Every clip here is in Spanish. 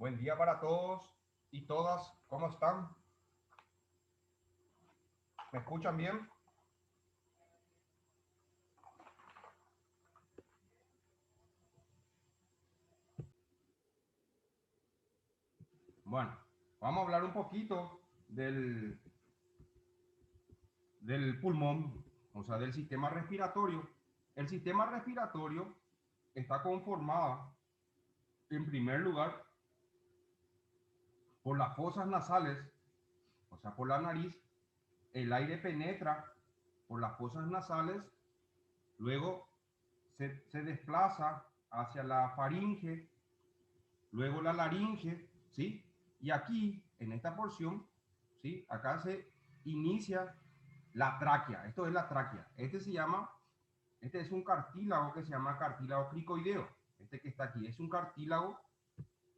Buen día para todos y todas. ¿Cómo están? ¿Me escuchan bien? Bueno, vamos a hablar un poquito del pulmón, o sea, del sistema respiratorio. El sistema respiratorio está conformado, en primer lugar, por las fosas nasales, o sea, por la nariz. El aire penetra por las fosas nasales, luego se desplaza hacia la faringe, luego la laringe, ¿sí? Y aquí, en esta porción, ¿sí? Acá se inicia la tráquea. Esto es la tráquea. Este es un cartílago que se llama cartílago cricoideo. Este que está aquí es un cartílago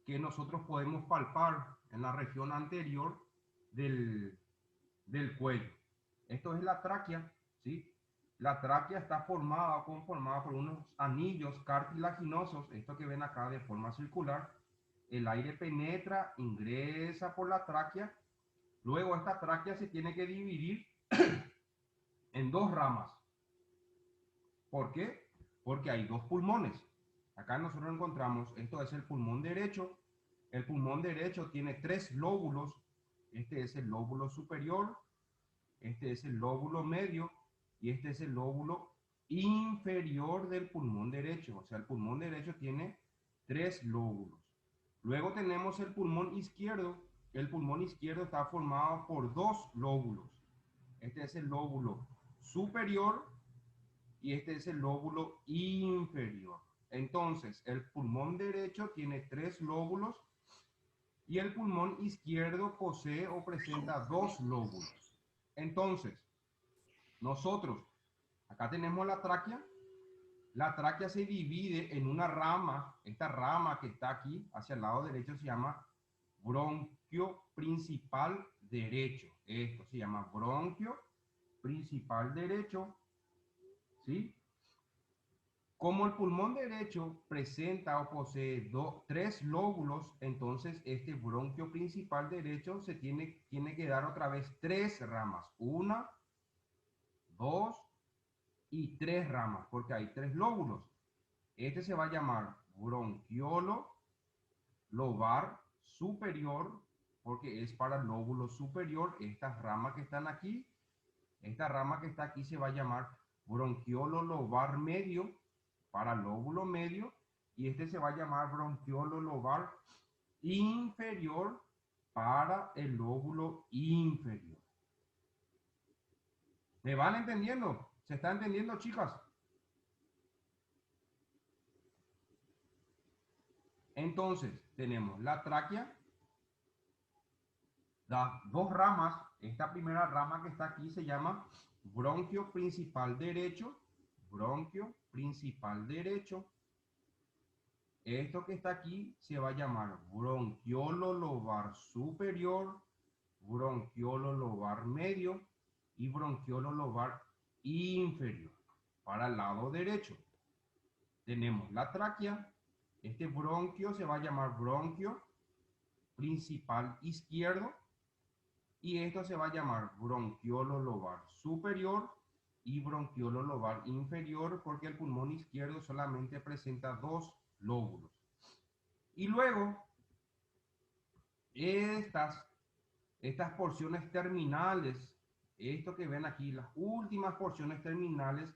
que nosotros podemos palpar en la región anterior del, del cuello. Esto es la tráquea, ¿sí? La tráquea está conformada por unos anillos cartilaginosos, esto que ven acá de forma circular. El aire penetra, ingresa por la tráquea, luego esta tráquea se tiene que dividir en dos ramas. ¿Por qué? Porque hay dos pulmones. Acá nosotros encontramos, esto es el pulmón derecho. El pulmón derecho tiene tres lóbulos. Este es el lóbulo superior, este es el lóbulo medio y este es el lóbulo inferior del pulmón derecho. O sea, el pulmón derecho tiene tres lóbulos. Luego tenemos el pulmón izquierdo. El pulmón izquierdo está formado por dos lóbulos. Este es el lóbulo superior y este es el lóbulo inferior. Entonces, el pulmón derecho tiene tres lóbulos y el pulmón izquierdo posee o presenta dos lóbulos. Entonces, nosotros, acá tenemos la tráquea se divide en una rama, esta rama que está aquí hacia el lado derecho se llama bronquio principal derecho, esto se llama bronquio principal derecho, ¿sí? Como el pulmón derecho presenta o posee tres lóbulos, entonces este bronquio principal derecho tiene que dar otra vez tres ramas, una, dos y tres ramas, porque hay tres lóbulos. Este se va a llamar bronquiolo lobar superior, porque es para el lóbulo superior. Estas ramas que están aquí, esta rama que está aquí se va a llamar bronquiolo lobar medio, para el lóbulo medio, y este se va a llamar bronquiolo lobar inferior para el lóbulo inferior. ¿Me van entendiendo? ¿Se está entendiendo, chicas? Entonces, tenemos la tráquea, las dos ramas. Esta primera rama que está aquí se llama bronquio principal derecho, bronquio principal derecho. Esto que está aquí se va a llamar bronquiolo lobar superior, bronquiolo lobar medio y bronquiolo lobar inferior. Para el lado derecho tenemos la tráquea. Este bronquio se va a llamar bronquio principal izquierdo y esto se va a llamar bronquiolo lobar superior y bronquiolo lobar inferior, porque el pulmón izquierdo solamente presenta dos lóbulos. Y luego estas, estas porciones terminales, esto que ven aquí, las últimas porciones terminales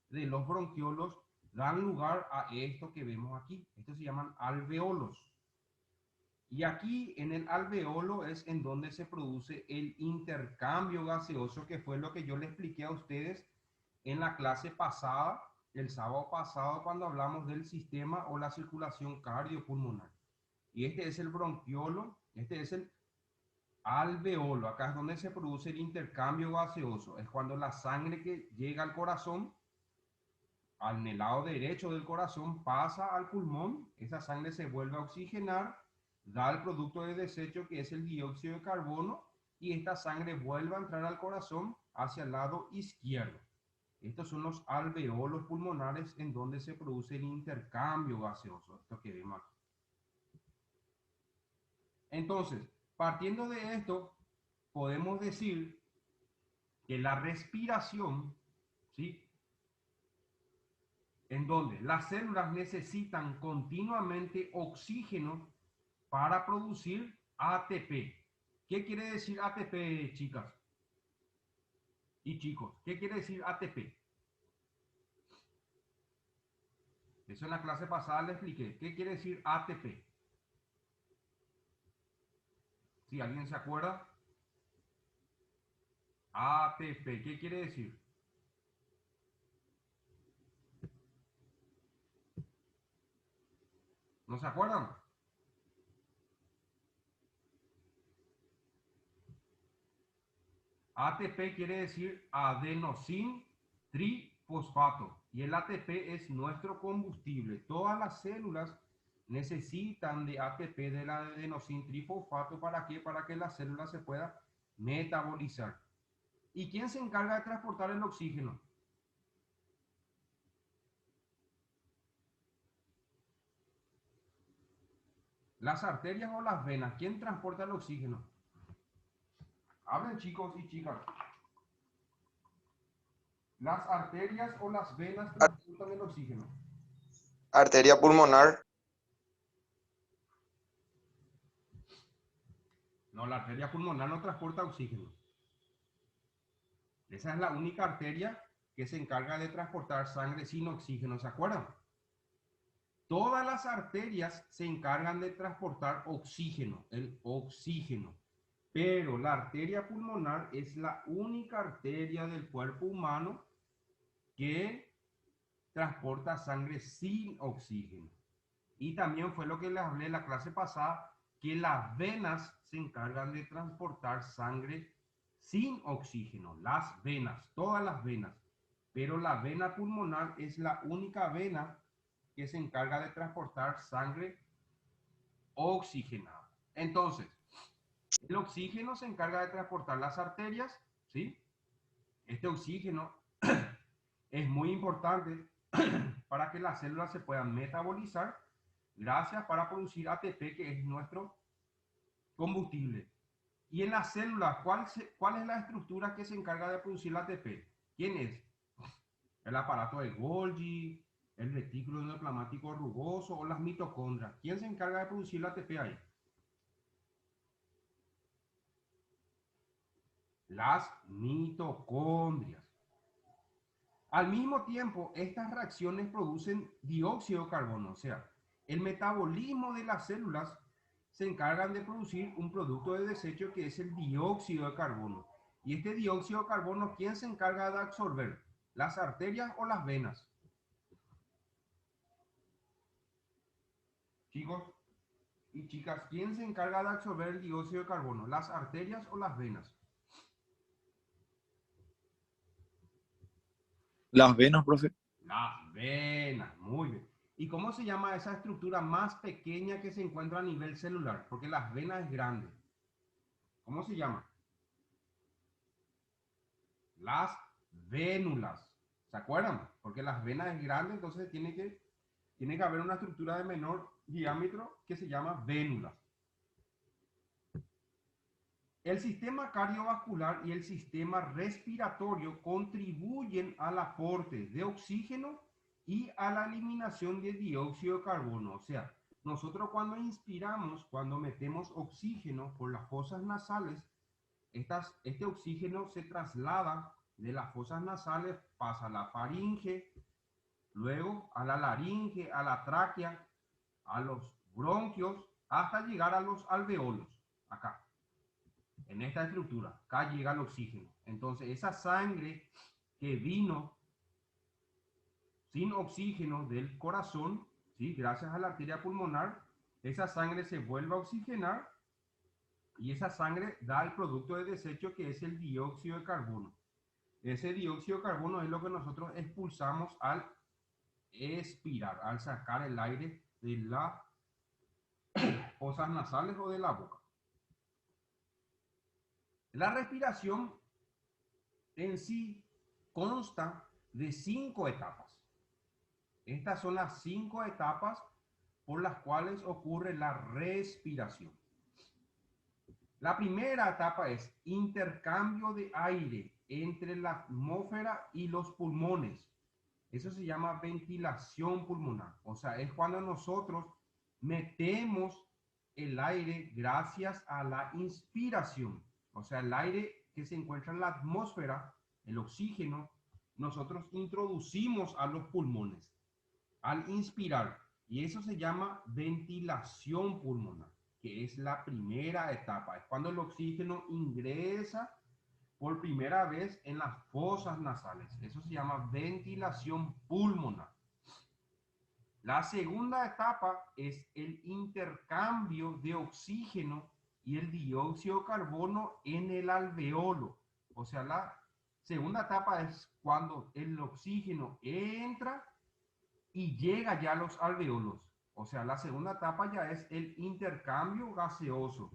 de los bronquiolos dan lugar a esto que vemos aquí. Estos se llaman alveolos. Y aquí en el alveolo es en donde se produce el intercambio gaseoso, que fue lo que yo le expliqué a ustedes en la clase pasada, el sábado pasado, cuando hablamos del sistema o la circulación cardiopulmonar. Y este es el bronquiolo, este es el alveolo. Acá es donde se produce el intercambio gaseoso. Es cuando la sangre que llega al corazón, en el lado derecho del corazón, pasa al pulmón, esa sangre se vuelve a oxigenar, da el producto de desecho que es el dióxido de carbono y esta sangre vuelve a entrar al corazón hacia el lado izquierdo. Estos son los alveolos pulmonares en donde se produce el intercambio gaseoso, esto que vemos aquí. Entonces, partiendo de esto, podemos decir que la respiración, ¿sí? En donde las células necesitan continuamente oxígeno para producir ATP. ¿Qué quiere decir ATP, chicas y chicos? ¿Qué quiere decir ATP? Eso en la clase pasada le expliqué. ¿Qué quiere decir ATP? Si alguien se acuerda. ATP, ¿qué quiere decir? ¿No se acuerdan? ATP quiere decir adenosín trifosfato. Y el ATP es nuestro combustible. Todas las células necesitan de ATP, del adenosín trifosfato. ¿Para qué? Para que la célula se pueda metabolizar. ¿Y quién se encarga de transportar el oxígeno? ¿Las arterias o las venas? ¿Quién transporta el oxígeno? Hablen, chicos y chicas. ¿Las arterias o las venas transportan el oxígeno? Arteria pulmonar. No, la arteria pulmonar no transporta oxígeno. Esa es la única arteria que se encarga de transportar sangre sin oxígeno, ¿se acuerdan? Todas las arterias se encargan de transportar oxígeno, el oxígeno. Pero la arteria pulmonar es la única arteria del cuerpo humano que transporta sangre sin oxígeno. Y también fue lo que les hablé en la clase pasada, que las venas se encargan de transportar sangre sin oxígeno. Las venas, todas las venas. Pero la vena pulmonar es la única vena que se encarga de transportar sangre oxigenada. Entonces, el oxígeno se encarga de transportar las arterias, ¿sí? Este oxígeno es muy importante para que las células se puedan metabolizar, gracias para producir ATP, que es nuestro combustible. Y en las células, ¿cuál es la estructura que se encarga de producir ATP? ¿Quién es? El aparato de Golgi, el retículo endoplasmático rugoso o las mitocondrias. ¿Quién se encarga de producir la ATP ahí? Las mitocondrias. Al mismo tiempo, estas reacciones producen dióxido de carbono, o sea, el metabolismo de las células se encargan de producir un producto de desecho que es el dióxido de carbono. Y este dióxido de carbono, ¿quién se encarga de absorber? ¿Las arterias o las venas? Chicos y chicas, ¿quién se encarga de absorber el dióxido de carbono? ¿Las arterias o las venas? Las venas, profe. Las venas, muy bien. ¿Y cómo se llama esa estructura más pequeña que se encuentra a nivel celular? Porque las venas es grande. ¿Cómo se llama? Las vénulas. ¿Se acuerdan? Porque las venas es grande, entonces tiene que haber una estructura de menor diámetro que se llama vénulas. El sistema cardiovascular y el sistema respiratorio contribuyen al aporte de oxígeno y a la eliminación de dióxido de carbono. O sea, nosotros cuando inspiramos, cuando metemos oxígeno por las fosas nasales, este oxígeno se traslada de las fosas nasales, pasa a la faringe, luego a la laringe, a la tráquea, a los bronquios, hasta llegar a los alveolos, acá. En esta estructura, acá llega el oxígeno. Entonces, esa sangre que vino sin oxígeno del corazón, ¿sí? Gracias a la arteria pulmonar, esa sangre se vuelve a oxigenar y esa sangre da el producto de desecho que es el dióxido de carbono. Ese dióxido de carbono es lo que nosotros expulsamos al expirar, al sacar el aire de las fosas nasales o de la boca. La respiración en sí consta de 5 etapas. Estas son las 5 etapas por las cuales ocurre la respiración. La primera etapa es intercambio de aire entre la atmósfera y los pulmones. Eso se llama ventilación pulmonar. O sea, es cuando nosotros metemos el aire gracias a la inspiración. O sea, el aire que se encuentra en la atmósfera, el oxígeno, nosotros introducimos a los pulmones al inspirar. Y eso se llama ventilación pulmonar, que es la primera etapa. Es cuando el oxígeno ingresa por primera vez en las fosas nasales. Eso se llama ventilación pulmonar. La segunda etapa es el intercambio de oxígeno y el dióxido de carbono en el alveolo. O sea, la segunda etapa es cuando el oxígeno entra y llega ya a los alveolos. O sea, la segunda etapa ya es el intercambio gaseoso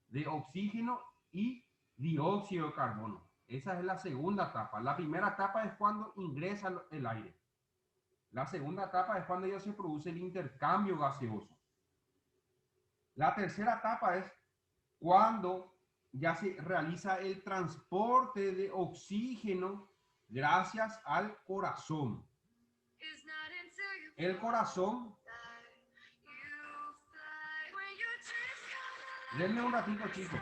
de oxígeno y dióxido de carbono. Esa es la segunda etapa. La primera etapa es cuando ingresa el aire. La segunda etapa es cuando ya se produce el intercambio gaseoso. La tercera etapa es cuando ya se realiza el transporte de oxígeno gracias al corazón. El corazón. Denme un ratito, chicos.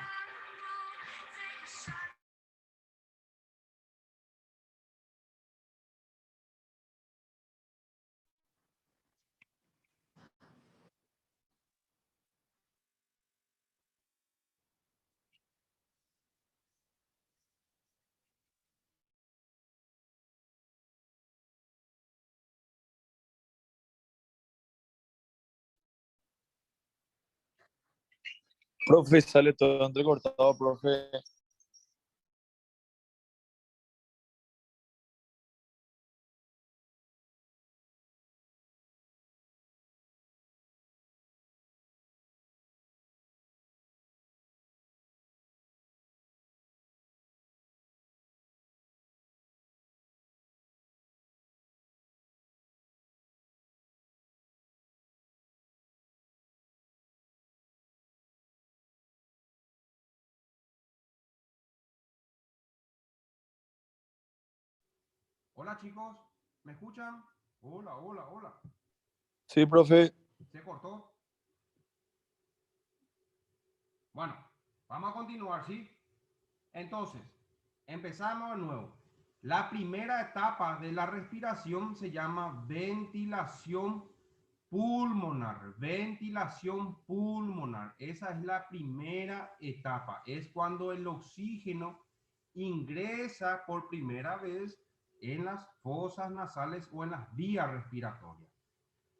Profe, sale todo entrecortado, profe. Hola, chicos. ¿Me escuchan? Hola, hola, hola. Sí, profe. ¿Se cortó? Bueno, vamos a continuar, ¿sí? Entonces, empezamos de nuevo. La primera etapa de la respiración se llama ventilación pulmonar. Ventilación pulmonar. Esa es la primera etapa. Es cuando el oxígeno ingresa por primera vez en las fosas nasales o en las vías respiratorias.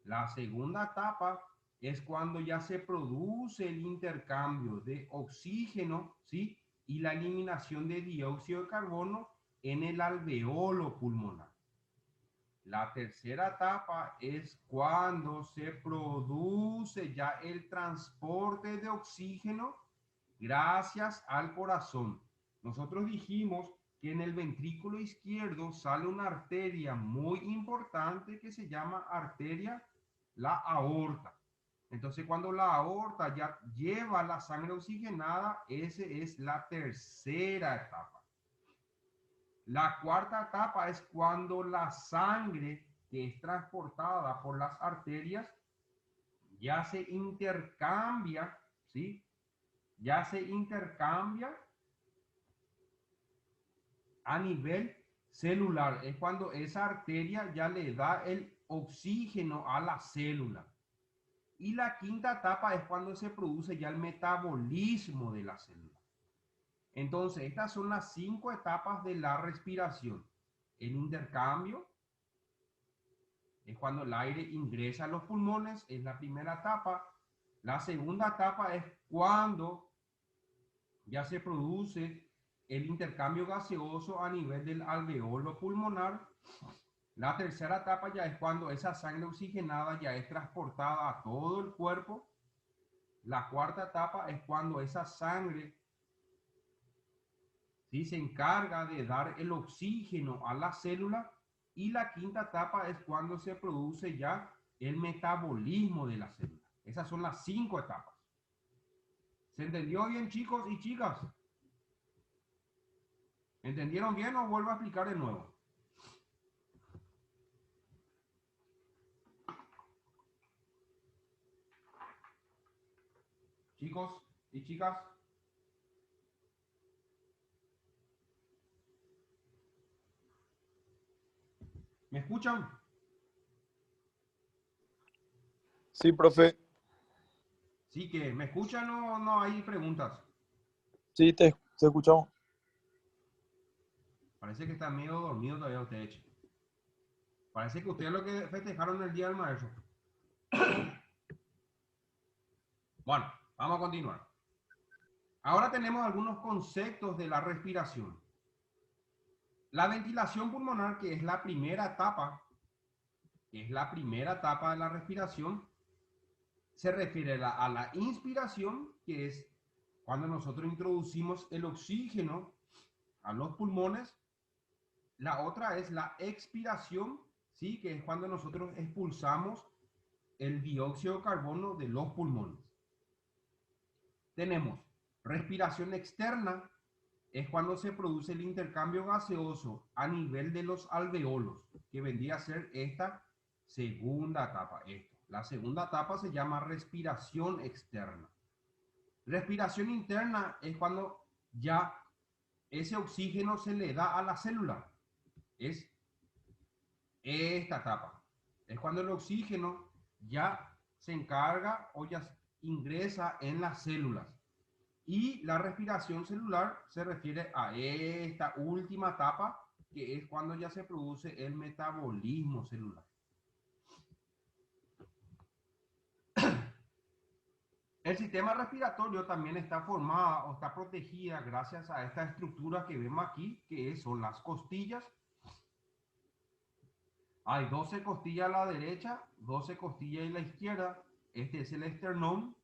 La segunda etapa es cuando ya se produce el intercambio de oxígeno, ¿sí? Y la eliminación de dióxido de carbono en el alveolo pulmonar. La tercera etapa es cuando se produce ya el transporte de oxígeno gracias al corazón. Nosotros dijimos que en el ventrículo izquierdo sale una arteria muy importante que se llama arteria la aorta. Entonces, cuando la aorta ya lleva la sangre oxigenada, esa es la tercera etapa. La cuarta etapa es cuando la sangre que es transportada por las arterias ya se intercambia, ¿sí? Ya se intercambia a nivel celular. Es cuando esa arteria ya le da el oxígeno a la célula. Y la quinta etapa es cuando se produce ya el metabolismo de la célula. Entonces, estas son las 5 etapas de la respiración. El intercambio es cuando el aire ingresa a los pulmones, es la primera etapa. La segunda etapa es cuando ya se produce el intercambio gaseoso a nivel del alveolo pulmonar. La tercera etapa ya es cuando esa sangre oxigenada ya es transportada a todo el cuerpo. La cuarta etapa es cuando esa sangre, ¿sí?, se encarga de dar el oxígeno a la célula. Y la quinta etapa es cuando se produce ya el metabolismo de la célula. Esas son las 5 etapas. ¿Se entendió bien, chicos y chicas? ¿Entendieron bien o vuelvo a explicar de nuevo? Chicos y chicas. ¿Me escuchan? Sí, profe. Sí, que ¿me escuchan o no hay preguntas? Sí, te escuchamos. Parece que están medio dormidos todavía ustedes. Parece que ustedes lo que festejaron el Día del Maestro. Bueno, vamos a continuar. Ahora tenemos algunos conceptos de la respiración. La ventilación pulmonar, que es la primera etapa, de la respiración, se refiere a la inspiración, que es cuando nosotros introducimos el oxígeno a los pulmones. La otra es la expiración, ¿sí? Que es cuando nosotros expulsamos el dióxido de carbono de los pulmones. Tenemos respiración externa, es cuando se produce el intercambio gaseoso a nivel de los alveolos, que vendría a ser esta segunda etapa. La segunda etapa se llama respiración externa. Respiración interna es cuando ya ese oxígeno se le da a la célula. Es esta etapa. Es cuando el oxígeno ya se encarga o ya ingresa en las células. Y la respiración celular se refiere a esta última etapa, que es cuando ya se produce el metabolismo celular. El sistema respiratorio también está formado o está protegida gracias a esta estructura que vemos aquí, que son las costillas. Hay 12 costillas a la derecha, 12 costillas a la izquierda. Este es el esternón,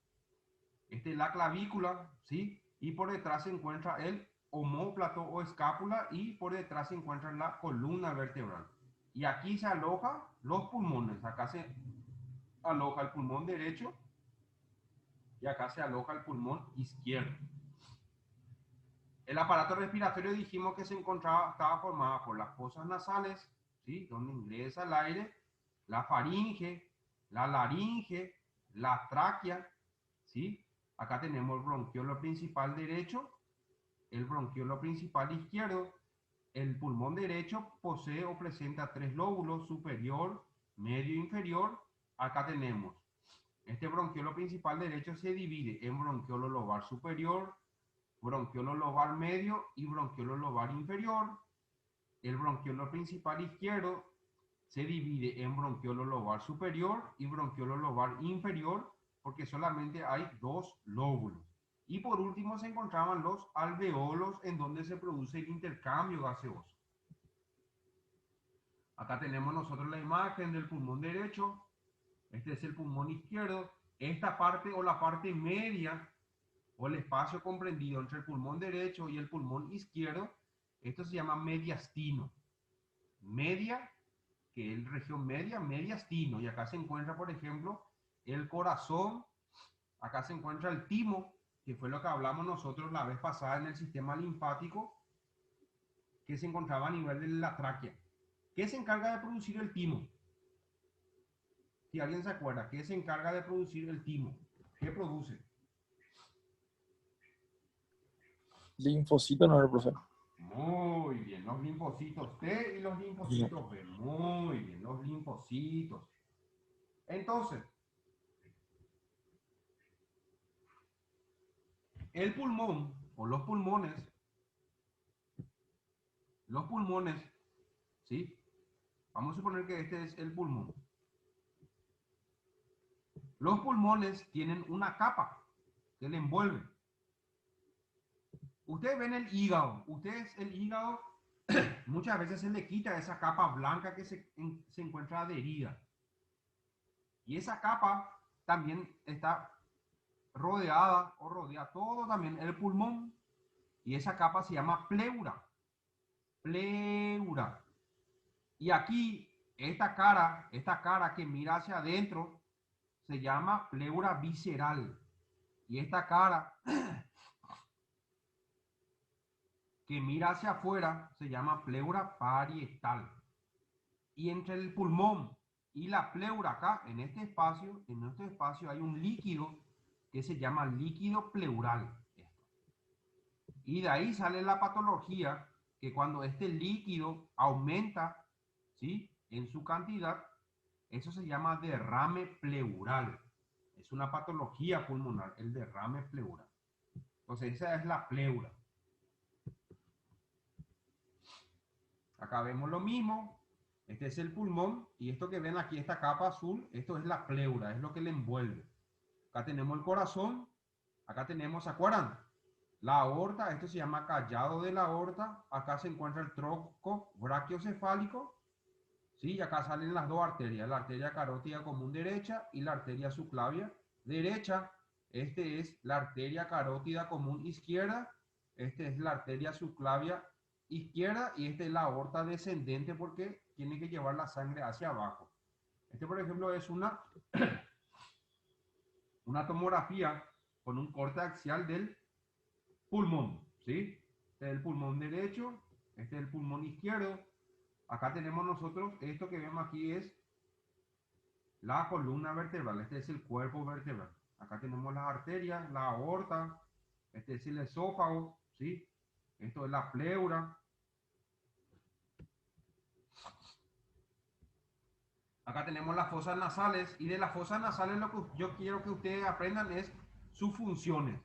este es la clavícula, ¿sí? Y por detrás se encuentra el omóplato o escápula y por detrás se encuentra la columna vertebral. Y aquí se alojan los pulmones. Acá se aloja el pulmón derecho y acá se aloja el pulmón izquierdo. El aparato respiratorio dijimos que estaba formado por las fosas nasales, ¿sí? Donde ingresa el aire, la faringe, la laringe, la tráquea, ¿sí? Acá tenemos el bronquiolo principal derecho, el bronquiolo principal izquierdo. El pulmón derecho posee o presenta 3 lóbulos, superior, medio e inferior. Acá tenemos, este bronquiolo principal derecho se divide en bronquiolo lobar superior, bronquiolo lobar medio y bronquiolo lobar inferior. El bronquiolo principal izquierdo se divide en bronquiolo lobar superior y bronquiolo lobar inferior, porque solamente hay 2 lóbulos. Y por último se encontraban los alveolos, en donde se produce el intercambio gaseoso. Acá tenemos nosotros la imagen del pulmón derecho. Este es el pulmón izquierdo. Esta parte o la parte media o el espacio comprendido entre el pulmón derecho y el pulmón izquierdo, esto se llama mediastino. Media, que es región media, mediastino. Y acá se encuentra, por ejemplo, el corazón. Acá se encuentra el timo, que fue lo que hablamos nosotros la vez pasada en el sistema linfático, que se encontraba a nivel de la tráquea. ¿Qué se encarga de producir el timo? Si alguien se acuerda, ¿qué se encarga de producir el timo? ¿Qué produce? Linfocito, no, profe. Muy bien, los linfocitos T y los linfocitos B. Muy bien, los linfocitos. Entonces, el pulmón o los pulmones, ¿sí? Vamos a suponer que este es el pulmón. Los pulmones tienen una capa que le envuelve. Ustedes ven el hígado. Muchas veces se le quita esa capa blanca que se encuentra adherida. Y esa capa también está rodeada o rodea todo también el pulmón. Y esa capa se llama pleura. Pleura. Y aquí, esta cara que mira hacia adentro, se llama pleura visceral. Y esta cara que mira hacia afuera se llama pleura parietal. Y entre el pulmón y la pleura acá, en este espacio hay un líquido que se llama líquido pleural. Y de ahí sale la patología que cuando este líquido aumenta, ¿sí?, en su cantidad, eso se llama derrame pleural. Es una patología pulmonar, el derrame pleural. Entonces esa es la pleura. Acá vemos lo mismo. Este es el pulmón y esto que ven aquí, esta capa azul, esto es la pleura, es lo que le envuelve. Acá tenemos el corazón, acá tenemos, ¿se acuerdan? La aorta, esto se llama callado de la aorta. Acá se encuentra el tronco brachiocefálico, ¿sí? Y acá salen las dos arterias, la arteria carótida común derecha y la arteria subclavia derecha. Este es la arteria carótida común izquierda, este es la arteria subclavia izquierda y esta es la aorta descendente porque tiene que llevar la sangre hacia abajo. Este, por ejemplo, es una tomografía con un corte axial del pulmón, ¿sí? Este es el pulmón derecho, este es el pulmón izquierdo. Acá tenemos nosotros, esto que vemos aquí es la columna vertebral, este es el cuerpo vertebral. Acá tenemos las arterias, la aorta, este es el esófago, ¿sí? Esto es la pleura. Acá tenemos las fosas nasales y de las fosas nasales lo que yo quiero que ustedes aprendan es sus funciones.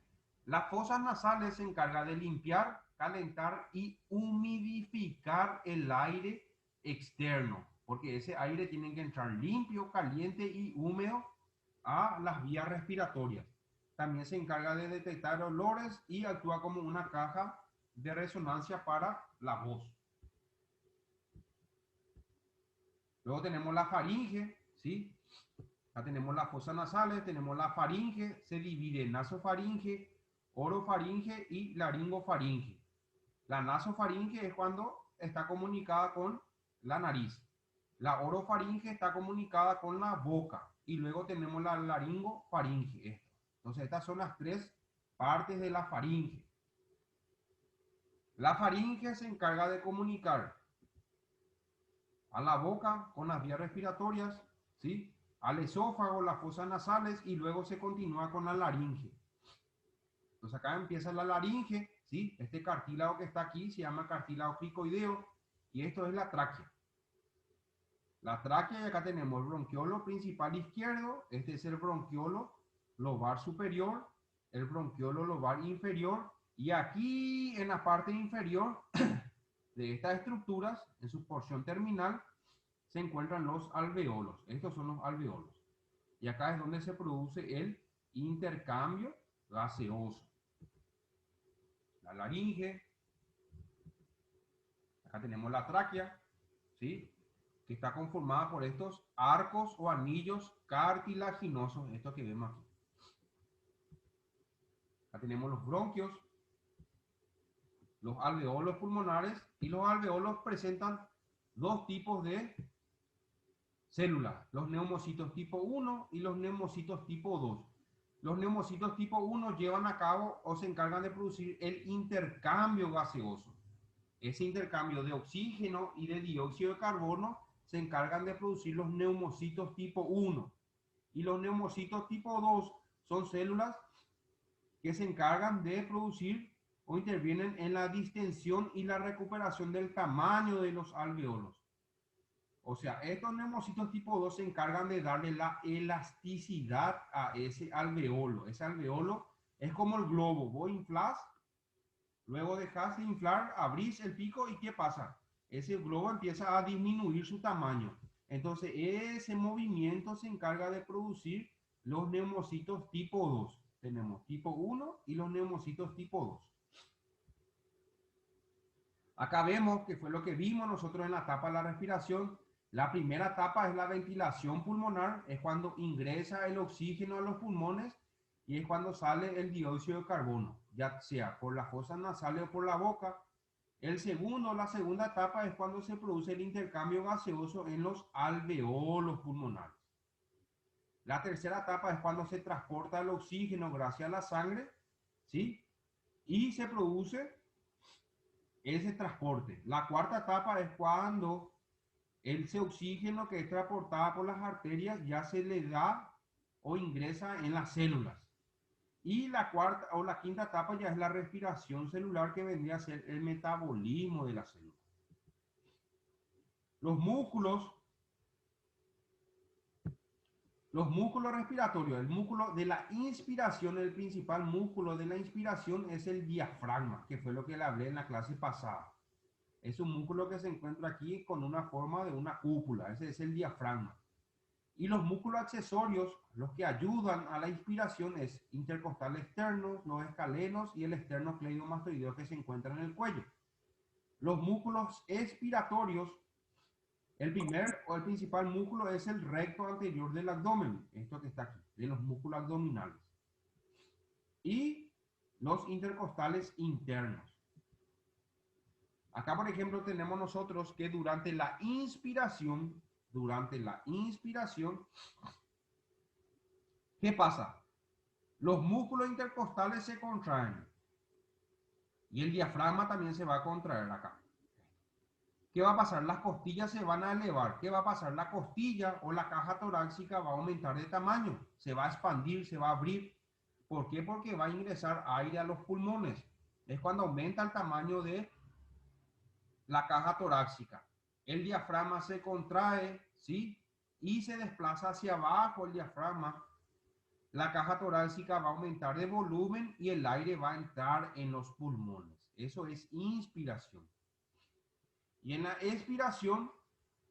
Las fosas nasales se encargan de limpiar, calentar y humidificar el aire externo, porque ese aire tiene que entrar limpio, caliente y húmedo a las vías respiratorias. También se encarga de detectar olores y actúa como una caja de resonancia para la voz. Luego tenemos la faringe, ¿sí? Acá tenemos las fosas nasales, tenemos la faringe, se divide en nasofaringe, orofaringe y laringofaringe. La nasofaringe es cuando está comunicada con la nariz. La orofaringe está comunicada con la boca. Y luego tenemos la laringofaringe. Entonces estas son las tres partes de la faringe. La faringe se encarga de comunicar a la boca con las vías respiratorias, ¿sí?, al esófago, las fosas nasales y luego se continúa con la laringe. Entonces acá empieza la laringe, ¿sí? Este cartílago que está aquí se llama cartílago cricoideo y esto es la tráquea. La tráquea, y acá tenemos el bronquiolo principal izquierdo, este es el bronquiolo lobar superior, el bronquiolo lobar inferior y aquí en la parte inferior de estas estructuras, en su porción terminal, se encuentran los alveolos. Estos son los alveolos. Y acá es donde se produce el intercambio gaseoso. La laringe. Acá tenemos la tráquea, ¿sí?, que está conformada por estos arcos o anillos cartilaginosos, estos que vemos aquí. Acá tenemos los bronquios, los alveolos pulmonares, y los alveolos presentan dos tipos de células, los neumocitos tipo 1 y los neumocitos tipo 2. Los neumocitos tipo 1 llevan a cabo o se encargan de producir el intercambio gaseoso. Ese intercambio de oxígeno y de dióxido de carbono se encargan de producir los neumocitos tipo 1. Y los neumocitos tipo 2 son células que se encargan de producir o intervienen en la distensión y la recuperación del tamaño de los alveolos. O sea, estos neumocitos tipo 2 se encargan de darle la elasticidad a ese alveolo. Ese alveolo es como el globo. Vos inflás, luego dejas de inflar, abrís el pico y ¿qué pasa? Ese globo empieza a disminuir su tamaño. Entonces, ese movimiento se encarga de producir los neumocitos tipo 2. Tenemos tipo 1 y los neumocitos tipo 2. Acá vemos que fue lo que vimos nosotros en la etapa de la respiración. La primera etapa es la ventilación pulmonar, es cuando ingresa el oxígeno a los pulmones y es cuando sale el dióxido de carbono, ya sea por las fosas nasales o por la boca. La segunda etapa es cuando se produce el intercambio gaseoso en los alveolos pulmonares. La tercera etapa es cuando se transporta el oxígeno gracias a la sangre, ¿sí? Y se produce ese transporte. La cuarta etapa es cuando ese oxígeno que es transportado por las arterias ya se le da o ingresa en las células. Y la cuarta o la quinta etapa ya es la respiración celular, que vendría a ser el metabolismo de la célula. Los músculos respiratorios, el músculo de la inspiración, el principal músculo de la inspiración es el diafragma, que fue lo que le hablé en la clase pasada. Es un músculo que se encuentra aquí con una forma de una cúpula, ese es el diafragma. Y los músculos accesorios, los que ayudan a la inspiración, es intercostal externo, los escalenos y el esternocleidomastoideo que se encuentra en el cuello. Los músculos expiratorios, el primer o el principal músculo es el recto anterior del abdomen, esto que está aquí, de los músculos abdominales. Y los intercostales internos. Acá, por ejemplo, tenemos nosotros que durante la inspiración, ¿qué pasa? Los músculos intercostales se contraen y el diafragma también se va a contraer acá. ¿Qué va a pasar? Las costillas se van a elevar. ¿Qué va a pasar? La costilla o la caja torácica va a aumentar de tamaño, se va a expandir, se va a abrir. ¿Por qué? Porque va a ingresar aire a los pulmones. Es cuando aumenta el tamaño de la caja torácica. El diafragma se contrae, ¿sí? Y se desplaza hacia abajo el diafragma. La caja torácica va a aumentar de volumen y el aire va a entrar en los pulmones. Eso es inspiración. Y en la expiración,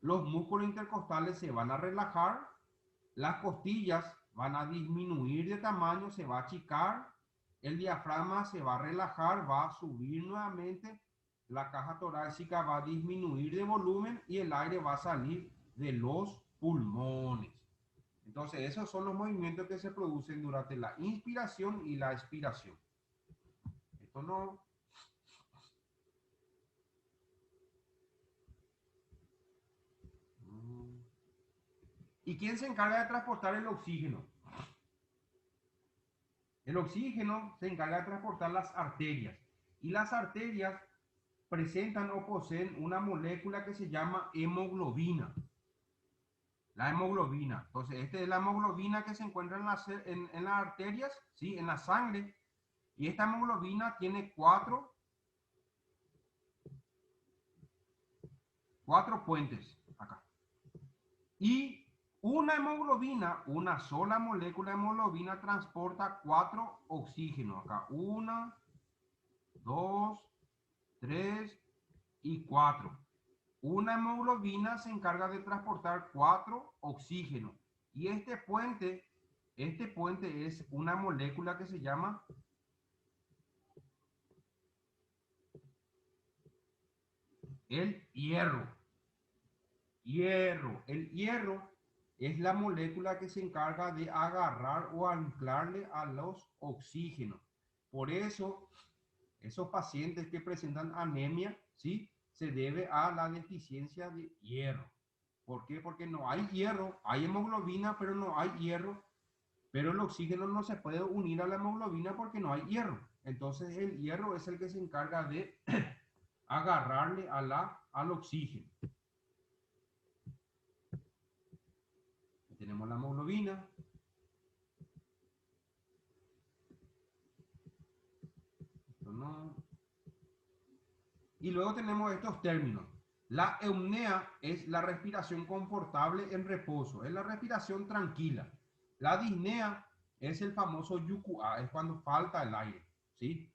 los músculos intercostales se van a relajar, las costillas van a disminuir de tamaño, se va a achicar, el diafragma se va a relajar, va a subir nuevamente, la caja torácica va a disminuir de volumen y el aire va a salir de los pulmones. Entonces, esos son los movimientos que se producen durante la inspiración y la expiración. Esto no... ¿Y quién se encarga de transportar el oxígeno? El oxígeno se encarga de transportar las arterias. Y las arterias presentan o poseen una molécula que se llama hemoglobina. La hemoglobina. Entonces, esta es la hemoglobina que se encuentra en las arterias, ¿sí? En la sangre. Y esta hemoglobina tiene cuatro puentes acá. Y una hemoglobina, una sola molécula de hemoglobina transporta 4 oxígenos acá. 1, 2, 3 y 4. Una hemoglobina se encarga de transportar 4 oxígenos. Y este puente es una molécula que se llama el hierro. El hierro es la molécula que se encarga de agarrar o anclarle a los oxígenos. Por eso, esos pacientes que presentan anemia, ¿sí? Se debe a la deficiencia de hierro. ¿Por qué? Porque no hay hierro, hay hemoglobina, pero no hay hierro. Pero el oxígeno no se puede unir a la hemoglobina porque no hay hierro. Entonces el hierro es el que se encarga de agarrarle al oxígeno. Tenemos la hemoglobina. Esto no. Y luego tenemos estos términos. La eumnea es la respiración confortable en reposo, es la respiración tranquila. La disnea es el famoso UQA, es cuando falta el aire, ¿sí?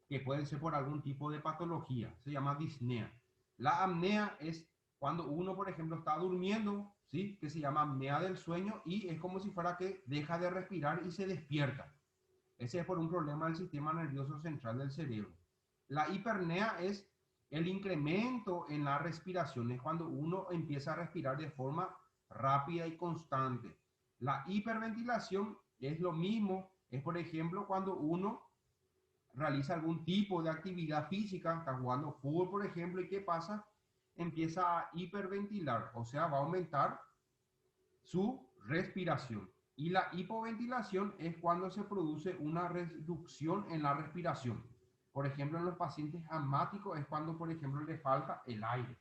Que puede ser por algún tipo de patología, se llama disnea. La apnea es cuando uno, por ejemplo, está durmiendo, ¿sí? Que se llama apnea del sueño y es como si fuera que deja de respirar y se despierta. Ese es por un problema del sistema nervioso central del cerebro. La hipernea es el incremento en la respiración, es cuando uno empieza a respirar de forma rápida y constante. La hiperventilación es lo mismo, es por ejemplo cuando uno realiza algún tipo de actividad física, está jugando fútbol por ejemplo, y ¿qué pasa? Empieza a hiperventilar, o sea, va a aumentar su respiración. Y la hipoventilación es cuando se produce una reducción en la respiración. Por ejemplo, en los pacientes asmáticos es cuando, por ejemplo, le falta el aire.